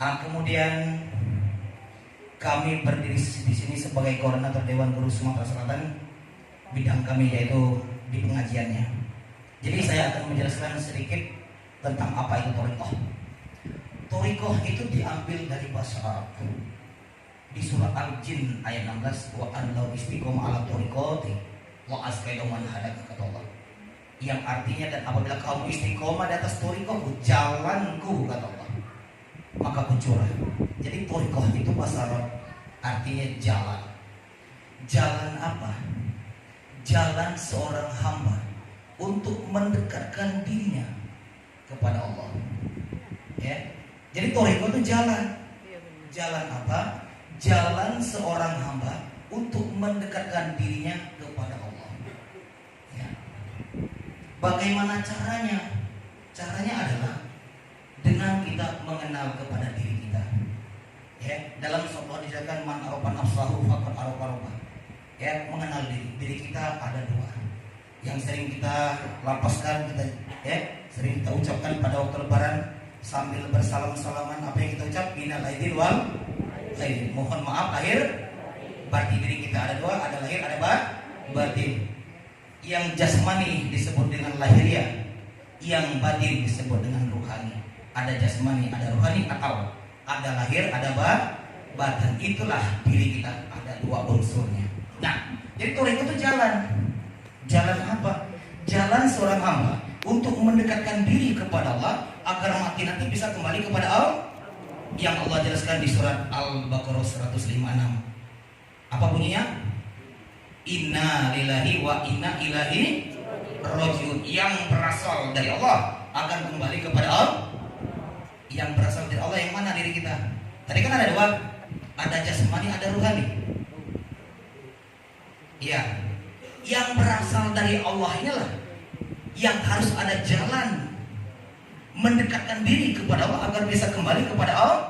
Kemudian kami berdiri di sini sebagai koordinator Dewan Guru Sumatera Selatan. Bidang kami yaitu di pengajiannya. Jadi saya akan menjelaskan sedikit tentang apa itu thariqah. Thariqah itu diambil dari bahasa Arab. Di surat Al-Jin ayat 16, wa anlau istiqomah ala thariqati wa asqaitu man hadaka, kata Allah. Yang artinya, dan apabila kamu istiqomah di atas thariqahku, jalanku, kata Allah, maka kucurah. Jadi thariqah itu bahasa Arab artinya jalan. Jalan apa? Jalan seorang hamba untuk mendekatkan dirinya kepada Allah. Ya. Jadi thariqah itu jalan. Jalan apa? Jalan seorang hamba untuk mendekatkan dirinya kepada Allah. Ya. Bagaimana caranya? Caranya adalah dengan kita mengenal kepada diri kita. Ya, dalam sebuah disebutkan man arafa nafsahu faqad arafa rabbah. Ya, mengenal diri kita ada dua. Yang sering kita lapaskan, sering kita ucapkan pada waktu lebaran sambil bersalam-salaman. Apa yang kita ucap? Innal aidin wal aidin. Mohon maaf lahir batin. Diri kita ada dua, ada lahir, ada batin. Yang jasmani disebut dengan lahiriah, yang batin disebut dengan ruhani. Ada jasmani, ada ruhani, atau ada lahir, ada batin. Itulah diri kita, ada dua unsurnya. Nah, jadi thariqah itu jalan. Jalan apa? Jalan seorang hamba untuk mendekatkan diri kepada Allah agar mati nanti bisa kembali kepada Allah. Yang Allah jelaskan di surat Al-Baqarah 156. Apa bunyinya? Inna lillahi wa inna ilaihi rajiun. Yang berasal dari Allah akan kembali kepada Allah. Yang berasal dari Allah yang mana? Diri kita. Tadi kan ada dua, ada jasmani, ada ruhani. Ya, yang berasal dari Allah inilah yang harus ada jalan mendekatkan diri kepada Allah agar bisa kembali kepada Allah.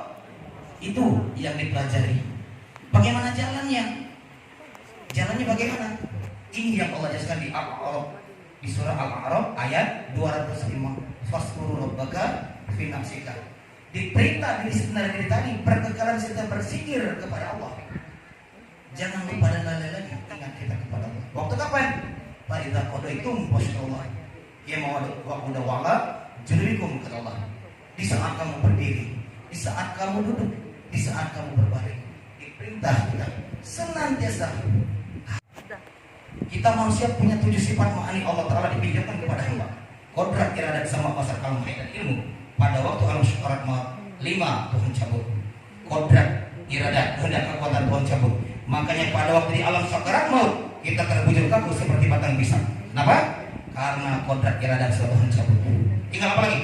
Itu yang dipelajari. Bagaimana jalannya? Jalannya bagaimana? Ini yang Allah jelaskan di Al-A'raf, di surah Al-A'raf ayat 205. Fasquru rabbaka fi nafsika. Diperintah diri sebenarnya diri tadi berkekalan serta berzikir kepada Allah. Jangan lupa dan lalai lagi ingat kita kepada Allah. Waktu kapan? Faiza qadaitum washollah. Ya mawa'uda wa'ala jurikum, kata Allah. Di saat kamu berdiri, di saat kamu duduk, di saat kamu berbaring. Diperintah kita senantiasa. Kita manusia punya 7 sifat ma'ani Allah Ta'ala dipinjamkan kepada hamba. Kodrat, iradat, sama pasar kalam, dan ilmu. Pada waktu alam syukurat maut 5 Tuhan cabut. Kodrat, iradat, kehendak, kekuatan Tuhan cabut. Makanya pada waktu di alam syukurat maut kita terbujur kaku seperti batang pisang. Kenapa? Karena kodrat, iradat, Tuhan cabut. Tinggal apa lagi?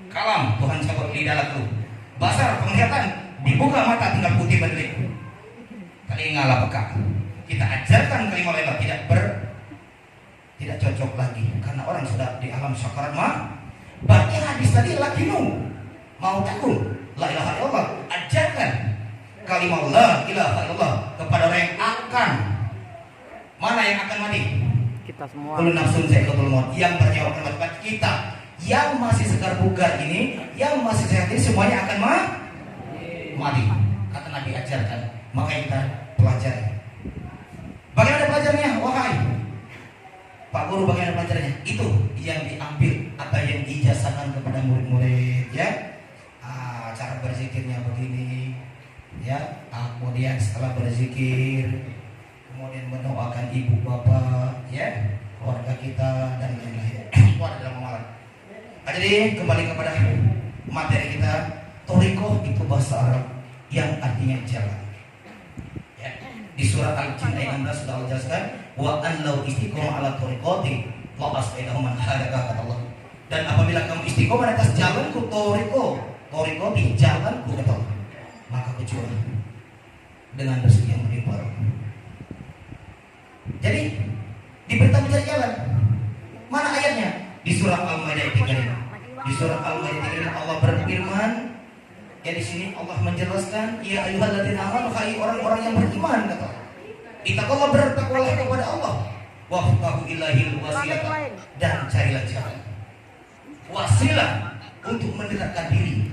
Kalam, Tuhan cabut di dalam lu. Basar, penglihatan, dibuka mata tinggal putih berdelik. Telinga peka. Kita ajarkan kalimat la tidak cocok lagi karena orang sudah di alam syakarat mah. Berarti hadis tadi lakinu mau takun la ilaha illallah. Ajarkan kalimat la ilaha illallah kepada orang yang akan. Mana yang akan mati? Kita semua. Kullu nafsun za'iqatul maut. Yang bernyawa akan mati. Kita yang masih segar bugar ini, yang masih sehat ini semuanya akan mati. Kata Nabi ajarkan. Maka kita pelajari. Bagaimana pelajarannya? Wahai Pak Guru, bagaimana pelajarannya? Itu yang diambil atau yang diijazahkan kepada murid-murid, ya. Cara berzikirnya begini, ya. Kemudian setelah berzikir, kemudian mendoakan ibu bapak, ya, keluarga kita dan lain-lain. Itu ada dalam amalan. Jadi kembali kepada materi kita. Thariqah itu bahasa Arab yang artinya jalan. Di surat Al-Jin ayat 16 sudah Allah jelaskan, wa anlau istiqomah ala thariqati wa asqaitu man hadaka, kata Allah. Dan apabila kamu istiqomah atas jalanku, thariqati, jalanku, kata Allah, maka kecuali dengan rezeki yang berlimpah. Jadi diberitahu mencari jalan. Mana ayatnya? Di surah Al-Maidah 35. Di surah Al-Maidah 35 Allah berfirman, ya di sini Allah menjelaskan, ya ayyuhalladzina amanu, hai orang-orang yang beriman, kata Allah. Ittaqullah, bertakwalah kepada Allah. Wafqahu ilahil wasilah, dan carilah jalan wasilah untuk mendekatkan diri